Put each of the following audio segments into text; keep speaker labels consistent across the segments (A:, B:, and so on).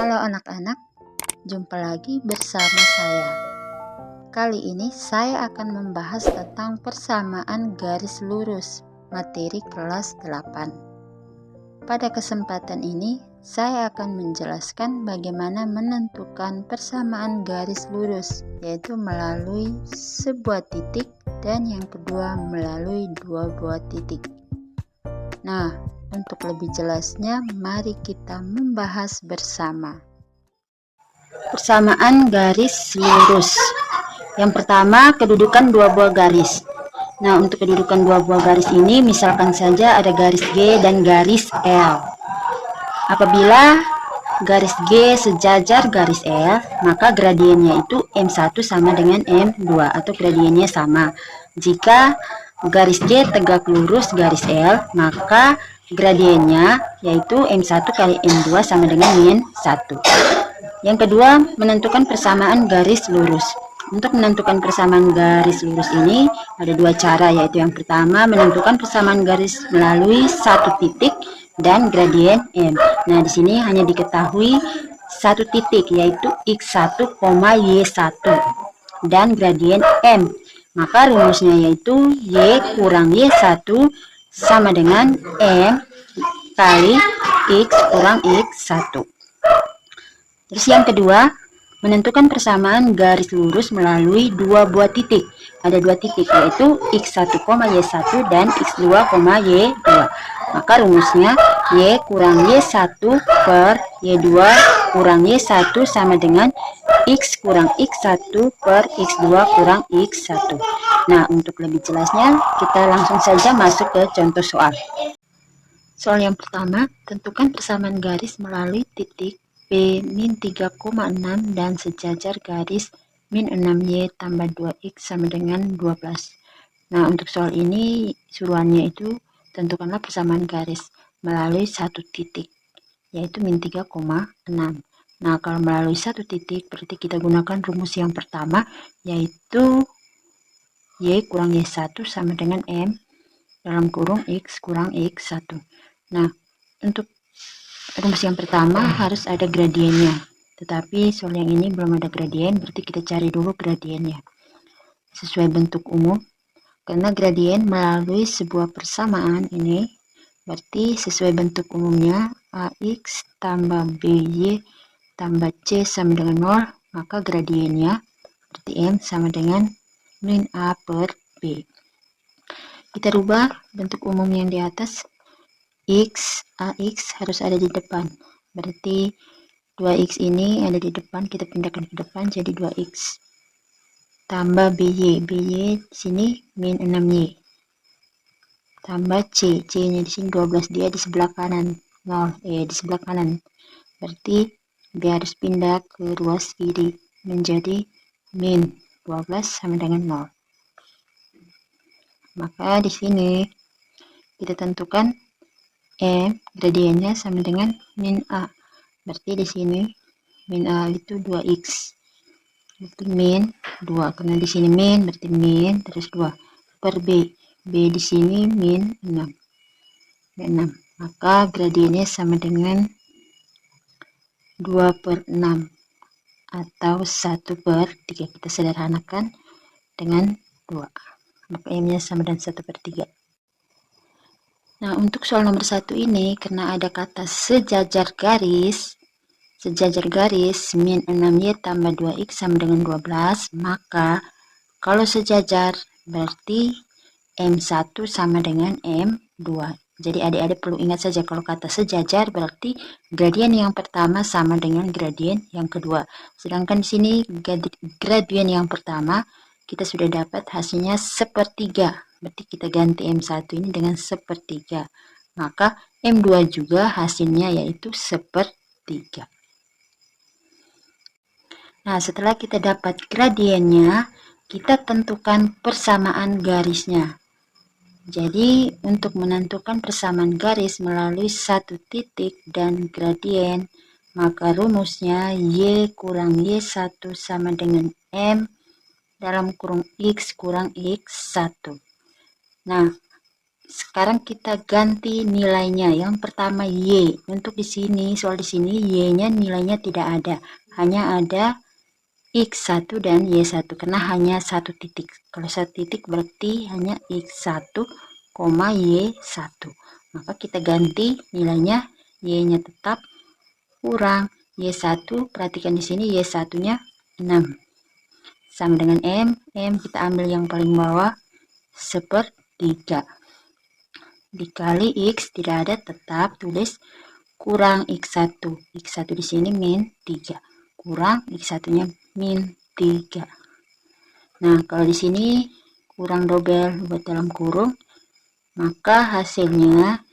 A: Halo anak-anak, jumpa lagi bersama saya. Kali ini saya akan membahas tentang persamaan garis lurus, materi kelas 8. Pada kesempatan ini, saya akan menjelaskan bagaimana menentukan persamaan garis lurus, yaitu melalui sebuah titik dan yang kedua melalui dua buah titik. Nah, untuk lebih jelasnya, mari kita membahas bersama. Persamaan garis lurus. Yang pertama, kedudukan dua buah garis. Nah, untuk kedudukan dua buah garis ini, misalkan saja ada garis G dan garis L. Apabila garis G sejajar garis L, maka gradiennya itu M1 sama dengan M2 atau gradiennya sama. Jika garis G tegak lurus garis L, maka gradiennya yaitu M1 kali M2 sama dengan min 1. Yang kedua, menentukan persamaan garis lurus. Untuk menentukan persamaan garis lurus ini ada dua cara, yaitu yang pertama menentukan persamaan garis melalui satu titik dan gradien M. Nah, di sini hanya diketahui satu titik, yaitu X1, Y1 dan gradien M. Maka rumusnya yaitu Y kurang Y1 sama dengan M kali X kurang X1. Terus yang kedua, menentukan persamaan garis lurus melalui dua buah titik. Ada dua titik, yaitu X1, Y1 dan X2, Y2. Maka rumusnya Y kurang Y1 per Y2 kurang Y1 sama dengan X kurang X1 per X2 kurang X1. Nah, untuk lebih jelasnya, kita langsung saja masuk ke contoh soal. Soal yang pertama, tentukan persamaan garis melalui titik P min 3,6 dan sejajar garis min 6Y tambah 2X sama dengan 12. Nah, untuk soal ini suruhannya itu tentukanlah persamaan garis melalui satu titik, yaitu min 3,6. Nah, kalau melalui satu titik berarti kita gunakan rumus yang pertama, yaitu Y kurang Y1 sama dengan M dalam kurung X kurang X1. Nah, untuk rumus yang pertama harus ada gradiennya, tetapi soal yang ini belum ada gradien, berarti kita cari dulu gradiennya sesuai bentuk umum. Karena gradien melalui sebuah persamaan ini berarti sesuai bentuk umumnya AX tambah BY tambah C sama dengan 0, maka gradiennya berarti M sama dengan min A per B. Kita rubah bentuk umum yang di atas, AX harus ada di depan, berarti 2X ini ada di depan, kita pindahkan ke depan jadi 2X tambah BY di sini min 6Y tambah C nya di sini 12, dia di sebelah kanan 0, di sebelah kanan, berarti dia harus pindah ke ruas kiri menjadi min 12 sama dengan 0. Maka di sini kita tentukan gradiennya sama dengan min A. Berarti di sini min A itu 2X. Berarti min 2. Karena di sini min berarti min terus 2 per B. B di sini min 6. 6. Maka gradiennya sama dengan 2 per 6 atau 1 per 3. Kita sederhanakan dengan 2. Maka M-nya sama dengan 1 per 3. Nah, untuk soal nomor 1 ini, karena ada kata sejajar garis min 6Y tambah 2X sama dengan 12, maka kalau sejajar berarti M1 sama dengan M2. Jadi adik-adik perlu ingat saja, kalau kata sejajar berarti gradien yang pertama sama dengan gradien yang kedua. Sedangkan di sini gradien yang pertama kita sudah dapat hasilnya sepertiga. Berarti kita ganti M1 ini dengan sepertiga. Maka M2 juga hasilnya yaitu sepertiga. Nah, setelah kita dapat gradiennya, kita tentukan persamaan garisnya. Jadi, untuk menentukan persamaan garis melalui satu titik dan gradien, maka rumusnya Y kurang Y1 sama dengan M dalam kurung X kurang X1. Nah, Sekarang kita ganti nilainya. Yang pertama Y. Untuk di sini, soal di sini Y-nya nilainya tidak ada. Hanya ada X1 dan Y1 karena hanya satu titik. Kalau satu titik berarti hanya X1, Y1. Maka kita ganti nilainya, Y-nya tetap kurang Y1. Perhatikan di sini Y1-nya 6. Sama dengan M kita ambil yang paling bawah, sepertiga. Dikali X tidak ada, tetap tulis kurang X1. X1 di sini min 3. Kurang X1-nya min 3. Nah, kalau di sini kurang dobel buat dalam kurung, maka hasilnya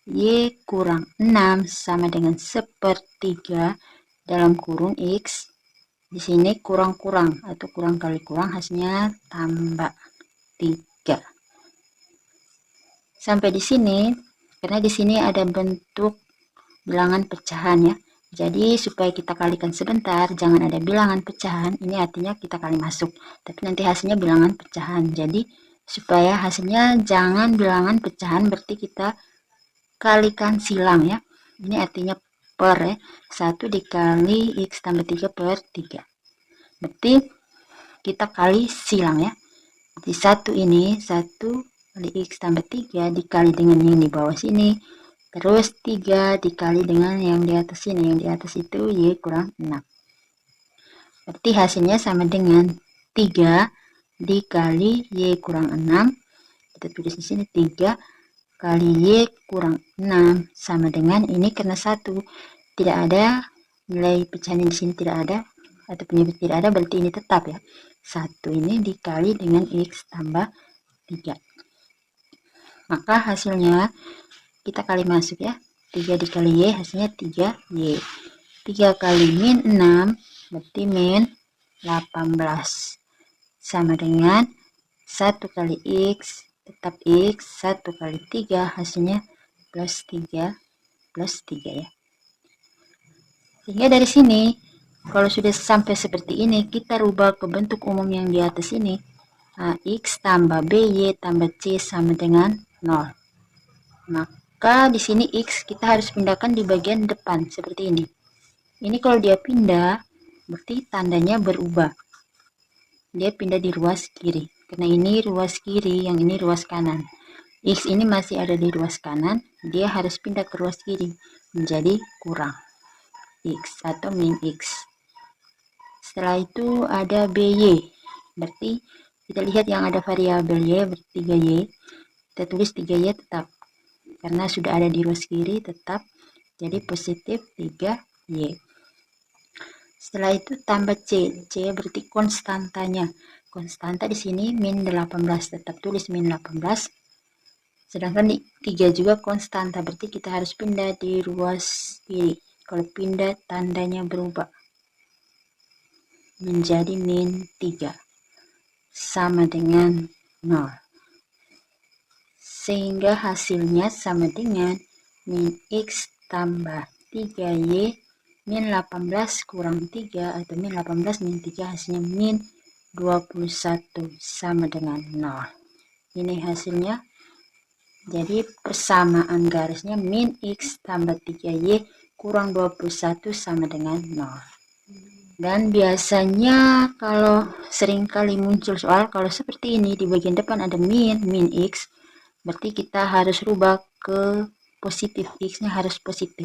A: Y kurang 6 sama dengan sepertiga dalam kurung X. Di sini kurang-kurang atau kurang kali kurang, hasilnya tambah 3. Sampai di sini, karena di sini ada bentuk bilangan pecahan ya. Jadi supaya kita kalikan sebentar, jangan ada bilangan pecahan. Ini artinya kita kali masuk, tapi nanti hasilnya bilangan pecahan. Jadi supaya hasilnya jangan bilangan pecahan, berarti kita kalikan silang ya. Ini artinya per ya. 1 dikali X tambah 3 per 3. Berarti kita kali silang ya. Jadi 1 ini 1 kali X tambah 3 dikali dengan yang di bawah sini. Terus 3 dikali dengan yang di atas sini. Yang di atas itu Y kurang 6. Berarti hasilnya sama dengan 3 dikali Y kurang 6. Kita tulis di sini 3 kali Y kurang 6 sama dengan ini, karena 1 tidak ada, nilai pecahan di sini tidak ada atau penyebut tidak ada, berarti ini tetap ya. 1 ini dikali dengan X tambah 3. Maka hasilnya kita kali masuk ya. 3 dikali Y hasilnya 3Y. 3 kali min 6 berarti min 18. Sama dengan 1 kali X tetap X, 1 kali 3 hasilnya plus 3 ya. Sehingga dari sini kalau sudah sampai seperti ini, kita rubah ke bentuk umum yang di atas ini. X tambah BY tambah C sama dengan 0. Maka di sini X kita harus pindahkan di bagian depan seperti ini. Ini kalau dia pindah berarti tandanya berubah. Dia pindah di ruas kiri. Karena ini ruas kiri, yang ini ruas kanan. X ini masih ada di ruas kanan, dia harus pindah ke ruas kiri menjadi kurang X atau min X. Setelah itu ada BY. Berarti kita lihat yang ada variabel Y berarti 3Y. Kita tulis 3Y tetap. Karena sudah ada di ruas kiri tetap. Jadi positif 3Y. Setelah itu tambah C. C berarti konstantanya. Konstanta di sini min 18. Tetap tulis min 18. Sedangkan di 3 juga konstanta. Berarti kita harus pindah di ruas kiri. Kalau pindah tandanya berubah menjadi min 3 sama dengan 0. Sehingga hasilnya sama dengan min X tambah 3Y min 18 kurang 3 atau min 18 min 3 hasilnya min 21 sama dengan 0. Ini hasilnya. Jadi persamaan garisnya min X tambah 3Y kurang 21 sama dengan 0. Dan biasanya kalau seringkali muncul soal kalau seperti ini, di bagian depan ada min X, berarti kita harus rubah ke positif. X-nya harus positif.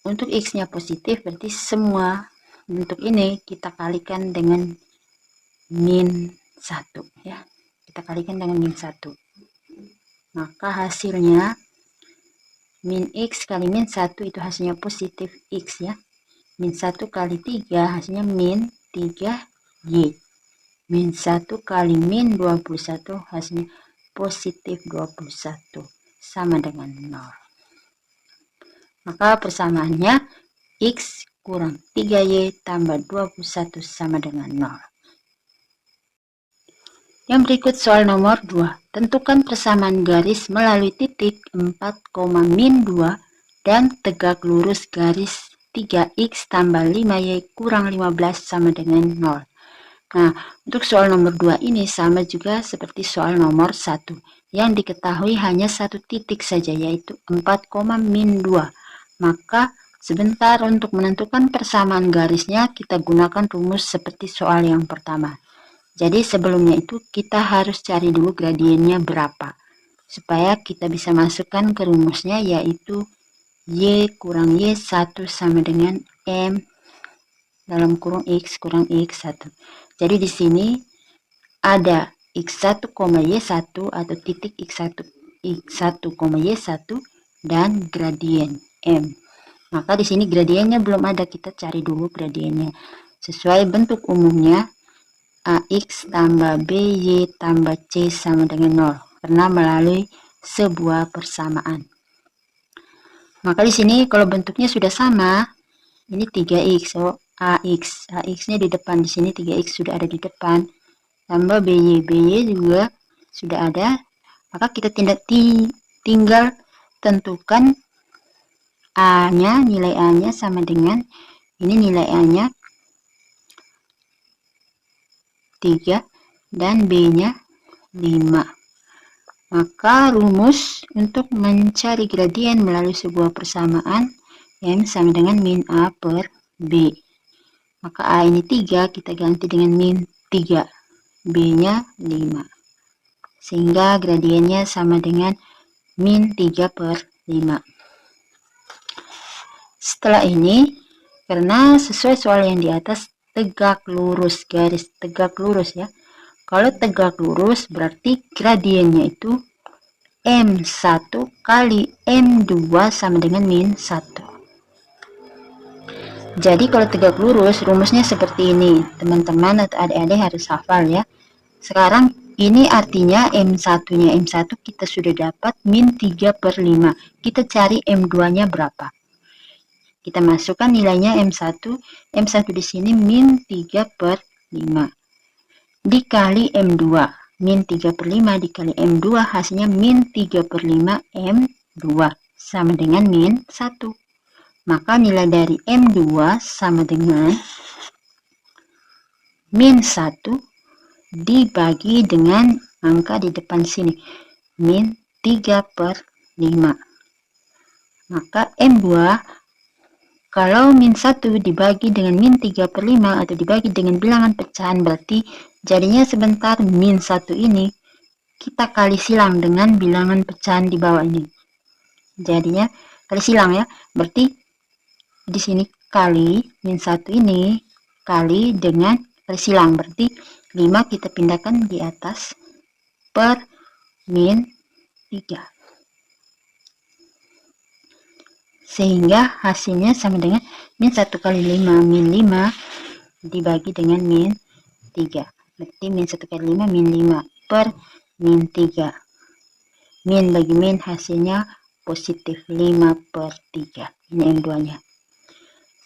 A: Untuk X-nya positif berarti semua bentuk ini kita kalikan dengan min 1 ya. Kita kalikan dengan min 1. Maka hasilnya min X kali min 1 itu hasilnya positif X ya. Min 1 kali 3 hasilnya min 3Y. Min 1 kali min 21 hasilnya positif 21 sama dengan 0. Maka persamaannya X kurang 3Y tambah 21 sama dengan 0. Yang berikut soal nomor 2. Tentukan persamaan garis melalui titik 4, min 2 dan tegak lurus garis 3X tambah 5Y kurang 15 sama dengan 0. Nah, untuk soal nomor 2 ini sama juga seperti soal nomor 1. yang diketahui hanya satu titik saja, yaitu 4, min 2. Maka sebentar untuk menentukan persamaan garisnya, kita gunakan rumus seperti soal yang pertama. Jadi sebelumnya itu kita harus cari dulu gradiennya berapa, supaya kita bisa masukkan ke rumusnya, yaitu Y kurang Y1 sama dengan M dalam kurung X kurang X1. Jadi di sini ada X1, Y1 atau titik X1, Y1 dan gradien M. Maka di sini gradiennya belum ada, kita cari dulu gradiennya. Sesuai bentuk umumnya, AX tambah BY tambah C sama dengan 0, karena melalui sebuah persamaan. Maka di sini kalau bentuknya sudah sama, ini 3X, so AX-nya di depan, di sini 3X sudah ada di depan, tambah BY juga sudah ada, maka kita tinggal tentukan A-nya, nilai A-nya sama dengan, ini nilai A-nya 3 dan B-nya 5. Maka rumus untuk mencari gradien melalui sebuah persamaan M sama dengan min A per B. Maka A ini 3, kita ganti dengan min 3. B-nya 5. Sehingga gradiennya sama dengan min 3 per 5. Setelah ini, karena sesuai soal yang di atas, tegak lurus, garis tegak lurus ya. Kalau tegak lurus berarti gradiennya itu M1 kali M2 sama dengan min 1. Jadi kalau tegak lurus rumusnya seperti ini, teman-teman atau adik-adik harus hafal ya. Sekarang ini artinya M1-nya, M1 kita sudah dapat min 3 per 5. Kita cari M2 nya berapa. Kita masukkan nilainya M1 di sini min 3 per 5. Dikali M2. Min 3 per 5 dikali M2 hasilnya min 3 per 5 M2 sama dengan min 1. Maka nilai dari M2 sama dengan min 1 dibagi dengan angka di depan sini, min 3 per 5. Maka M2, kalau min 1 dibagi dengan min 3 per 5 atau dibagi dengan bilangan pecahan, berarti jadinya sebentar min 1 ini kita kali silang dengan bilangan pecahan di bawah ini. Jadinya kali silang ya, berarti di sini kali min 1 ini kali dengan kali silang, berarti 5 kita pindahkan di atas per min 3, sehingga hasilnya sama dengan min 1 kali 5 min 5 dibagi dengan min 3, berarti min 1 kali 5 min 5 per min 3. Min bagi min hasilnya positif 5 per 3. Ini M2 nya.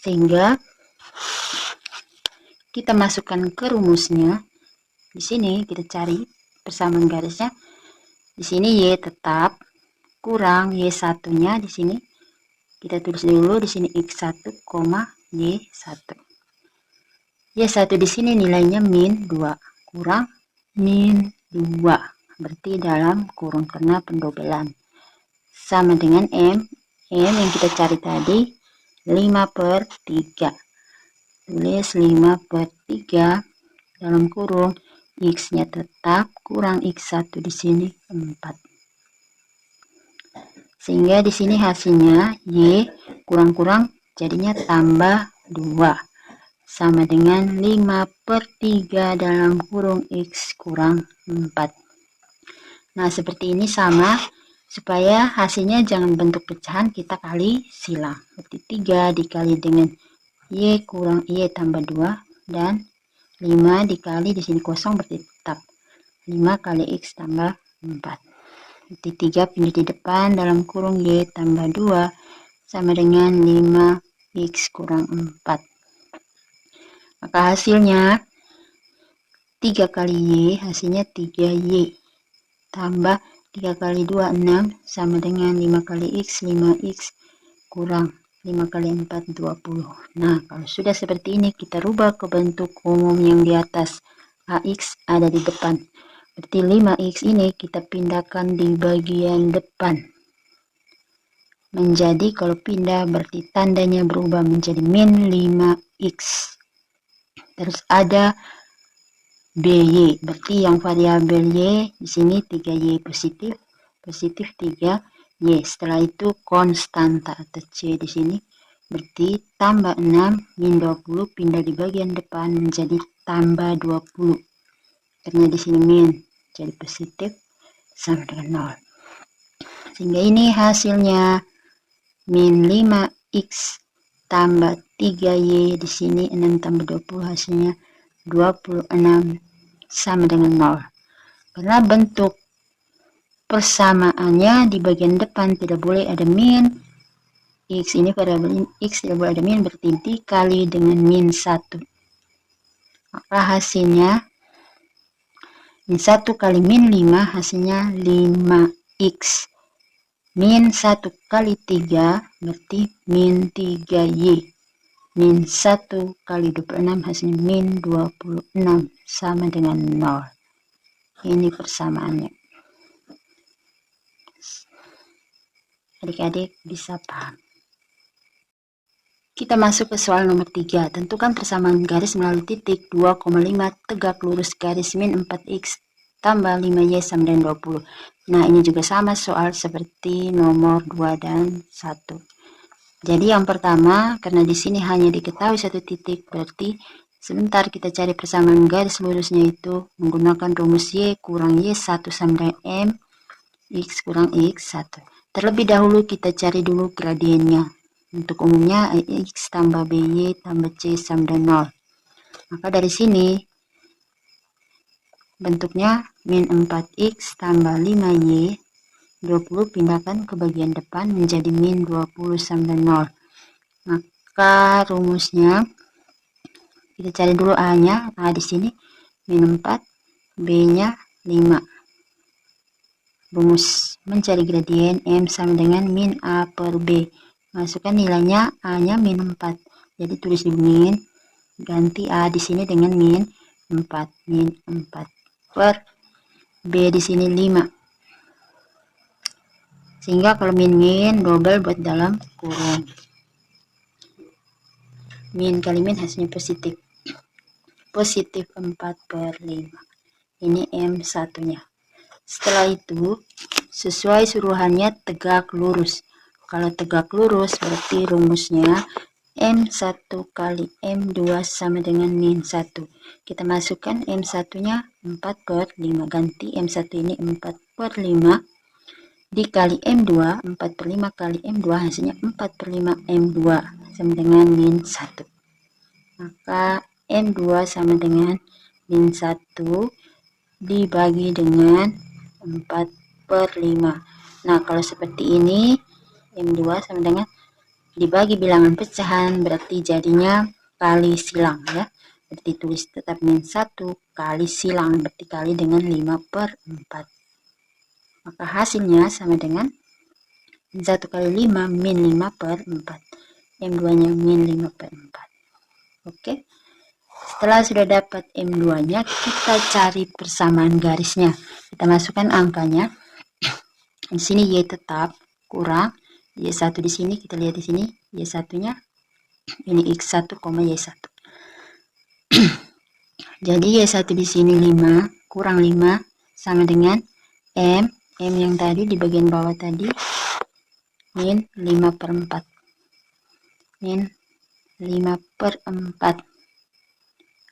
A: Sehingga kita masukkan ke rumusnya. Di sini kita cari persamaan garisnya. Di sini Y tetap kurang Y1-nya di sini. Kita tulis dulu di sini X1, Y1. Y1 di sini nilainya min 2 kurang min 2. Berarti dalam kurung karena pendobelan. Sama dengan M yang kita cari tadi 5 per 3. Tulis 5 per 3 dalam kurung X-nya tetap kurang X1 di sini 4. Sehingga di sini hasilnya Y kurang-kurang jadinya tambah 2 sama dengan 5 per 3 dalam kurung X kurang 4. Nah, seperti ini sama. Supaya hasilnya jangan bentuk pecahan, kita kali silang. Berarti 3 dikali dengan Y kurang Y tambah 2 dan 5 dikali di sini kosong berarti tetap 5 kali X tambah 4. Berarti 3 pindah di depan dalam kurung Y tambah 2 sama dengan 5X kurang 4. Maka hasilnya 3 kali Y hasilnya 3Y tambah 3 kali 2 6 sama dengan 5 kali X 5X kurang 5 kali 4 20. Nah, kalau sudah seperti ini kita rubah ke bentuk umum yang di atas. AX ada di depan. Berarti 5x ini kita pindahkan di bagian depan. Menjadi kalau pindah berarti tandanya berubah menjadi min 5x. Terus ada BY, berarti yang variabel Y di sini 3Y positif, positif 3Y. Setelah itu konstanta atau C di sini, berarti tambah 6 min 20 pindah di bagian depan menjadi tambah 20. Karena di sini min jadi positif sama dengan 0. Sehingga ini hasilnya min 5x tambah 3y, di sini 6 tambah 20 hasilnya 26 sama dengan 0. Karena bentuk persamaannya di bagian depan tidak boleh ada min, x ini variabel x tidak boleh ada min, berarti dikali dengan min 1. Maka hasilnya min 1 kali min 5 hasilnya 5x. Min 1 kali 3 berarti min 3y. Min 1 kali 26 hasilnya min 26 sama dengan 0. Ini persamaannya. Adik-adik bisa paham. Kita masuk ke soal nomor 3. Tentukan persamaan garis melalui titik 2,5 tegak lurus garis min 4x tambah 5y sama dengan 20. Nah, ini juga sama soal seperti nomor 2 dan 1. Jadi yang pertama, karena di sini hanya diketahui satu titik, berarti sebentar kita cari persamaan garis lurusnya itu menggunakan rumus y kurang y1 sama dengan m x kurang x1. Terlebih dahulu kita cari dulu gradiennya. Untuk umumnya x tambah by tambah c sama dengan 0. Maka dari sini bentuknya min 4x tambah 5y 20 pindahkan ke bagian depan menjadi min 20 sama dengan 0. Maka rumusnya kita cari dulu a-nya. A di sini min 4, b-nya 5. Rumus mencari gradien m sama dengan min a per b. Masukkan nilainya, a-nya min 4. Jadi tulis di min, ganti a di sini dengan min 4. Min 4 per b di sini 5. Sehingga kalau min double buat dalam kurung. Min kali min hasilnya positif. Positif 4 per 5. Ini M1-nya. Setelah itu, sesuai suruhannya tegak lurus. Kalau tegak lurus berarti rumusnya M1 kali M2 sama dengan min 1. Kita masukkan M1-nya 4 per 5. Ganti M1 ini 4 per 5 dikali M2. 4 per 5 kali M2 hasilnya 4 per 5 M2 sama dengan min 1. Maka M2 sama dengan min 1 dibagi dengan 4 per 5. Nah, kalau seperti ini M2 sama dengan dibagi bilangan pecahan berarti jadinya kali silang ya. Berarti tulis tetap min 1 kali silang berarti kali dengan 5 per 4. Maka hasilnya sama dengan min 1 kali 5 min 5 per 4. M2-nya min 5 per 4. Oke. Setelah sudah dapat M2-nya, kita cari persamaan garisnya. Kita masukkan angkanya. Di sini Y tetap kurang Y1 di sini, kita lihat di sini Y1-nya ini X1, Y1. Jadi Y1 di sini 5 kurang 5 sama dengan M yang tadi di bagian bawah tadi min 5 per 4. Min 5 per 4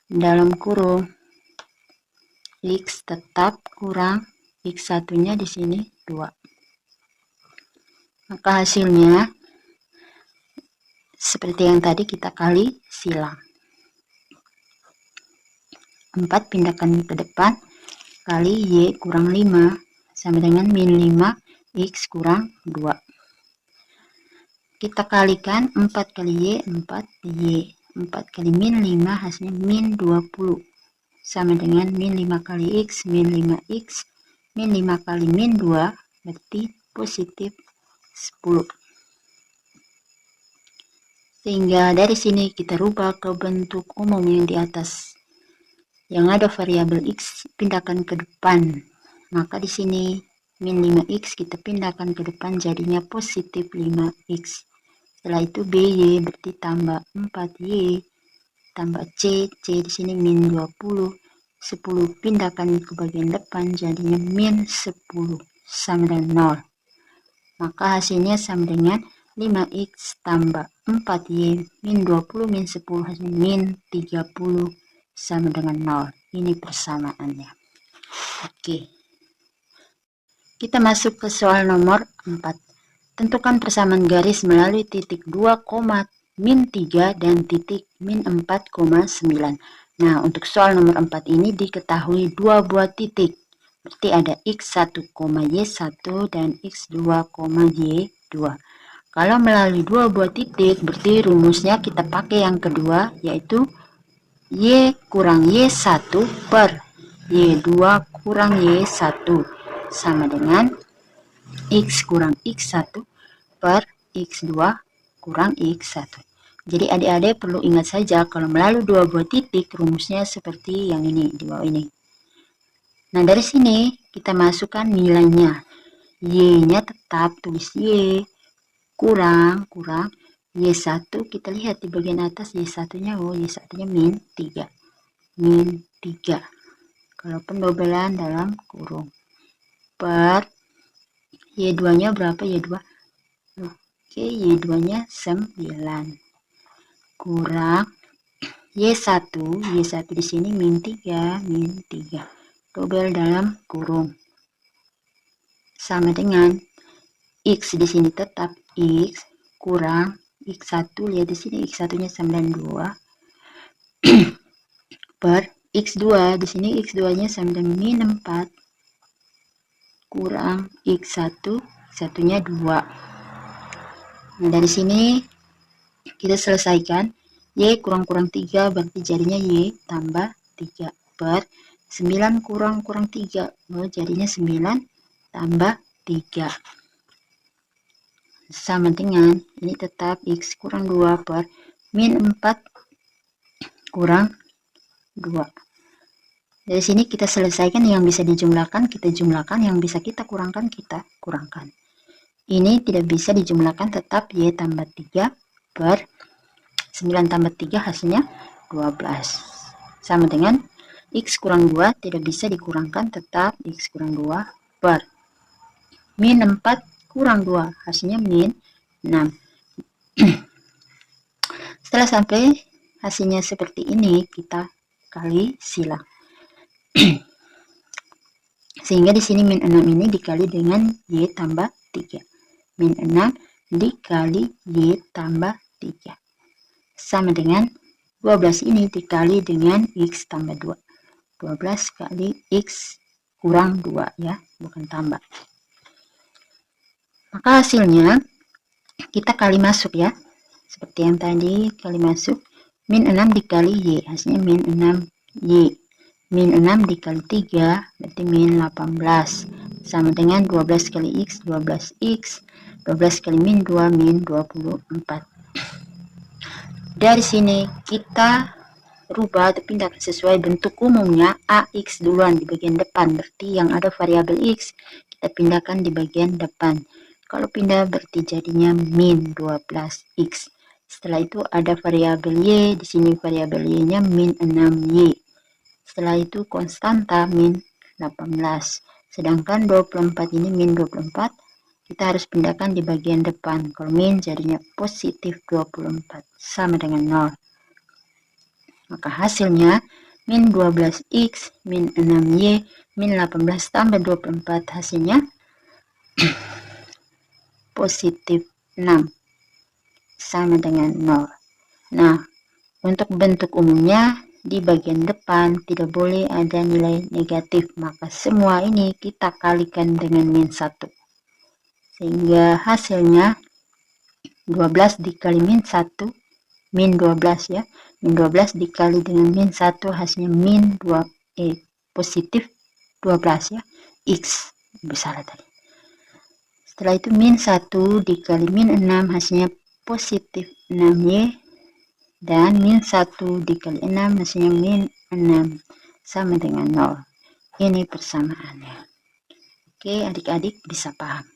A: dalam kurung X tetap kurang X1-nya di sini 2. Maka hasilnya seperti yang tadi kita kali silang. 4 pindahkan ke depan kali Y kurang 5 sama dengan min 5 X kurang 2. Kita kalikan 4 kali Y 4Y. 4 kali min 5 hasilnya min 20 sama dengan min 5 kali X min 5X min 5 kali min 2 berarti positif 10. Sehingga dari sini kita rubah ke bentuk umum yang di atas, yang ada variabel X pindahkan ke depan. Maka di sini min 5X kita pindahkan ke depan jadinya positif 5X. Setelah itu BY berarti tambah 4Y tambah C di sini min 20. 10 pindahkan ke bagian depan jadinya min 10 sama dengan 0. Maka hasilnya sama dengan 5X tambah 4Y min 20 min 10 hasilnya min 30 sama dengan 0. Ini persamaannya. Oke. Kita masuk ke soal nomor 4. Tentukan persamaan garis melalui titik 2, min 3 dan titik min 4,9. Nah, untuk soal nomor 4 ini diketahui dua buah titik. Berarti ada X1, Y1 dan X2, Y2. Kalau melalui dua buah titik, berarti rumusnya kita pakai yang kedua, yaitu Y kurang Y1 per Y2 kurang Y1 sama dengan X kurang X1 per X2 kurang X1. Jadi adik-adik perlu ingat saja kalau melalui dua buah titik rumusnya seperti yang ini di bawah ini. Nah, dari sini kita masukkan nilainya. Y-nya tetap tulis Y kurang Y1, kita lihat di bagian atas Y1-nya, Y1-nya min 3. Min 3. Kalau pendobelan dalam kurung. Per Y2-nya berapa Y2? Oke, Y2-nya 9. Kurang Y1 di sini min 3, dobel dalam kurung. Sama dengan X di sini tetap X kurang X1, lihat di sini X1-nya 92 per X2 di sini X2-nya sama dengan min 4 kurang X1, X1-nya 2. Nah, dari sini kita selesaikan. Y kurang 3 berarti jadinya Y tambah 3 per 9 kurang 3. Jadinya 9 tambah 3. Sama dengan ini tetap X kurang 2 per min 4 kurang 2. Dari sini kita selesaikan, yang bisa dijumlahkan kita jumlahkan, yang bisa kita kurangkan kita kurangkan. Ini tidak bisa dijumlahkan, tetap Y tambah 3 per 9 tambah 3 hasilnya 12. Sama dengan X kurang 2 tidak bisa dikurangkan, tetap X kurang 2 per min 4 kurang 2 hasilnya min 6. Setelah sampai hasilnya seperti ini, kita kali silang. Sehingga di sini min 6 ini dikali dengan Y tambah 3. Min 6 dikali Y tambah 3. Sama dengan 12 ini dikali dengan X tambah 2. 12 kali X kurang 2 ya, bukan tambah. Maka hasilnya kita kali masuk ya. Seperti yang tadi, kali masuk. Min 6 dikali Y, hasilnya min 6Y. Min 6 dikali 3, berarti min 18. Sama dengan 12 kali X, 12X. 12 kali min 2, min 24. Dari sini kita rubah atau pindahkan sesuai bentuk umumnya. AX duluan di bagian depan, berarti yang ada variabel X kita pindahkan di bagian depan. Kalau pindah berarti jadinya min 12X. Setelah itu ada variabel Y, di sini variabel Y-nya min 6Y. Setelah itu konstanta min 18. Sedangkan 24 ini min 24. Kita harus pindahkan di bagian depan. Kalau min jadinya positif 24 sama dengan 0. Maka hasilnya min 12X min 6Y min 18 tambah 24 hasilnya positif 6 sama dengan 0. Nah, untuk bentuk umumnya di bagian depan tidak boleh ada nilai negatif. Maka semua ini kita kalikan dengan min 1. Sehingga hasilnya 12 dikali min 1, min 12 ya. Min 12 dikali dengan min 1 hasilnya min 2, positif 12 ya. X besar tadi. Setelah itu min 1 dikali min 6 hasilnya positif 6Y. Dan min 1 dikali 6 hasilnya min 6. sama dengan 0. Ini persamaannya. Oke, adik-adik bisa paham.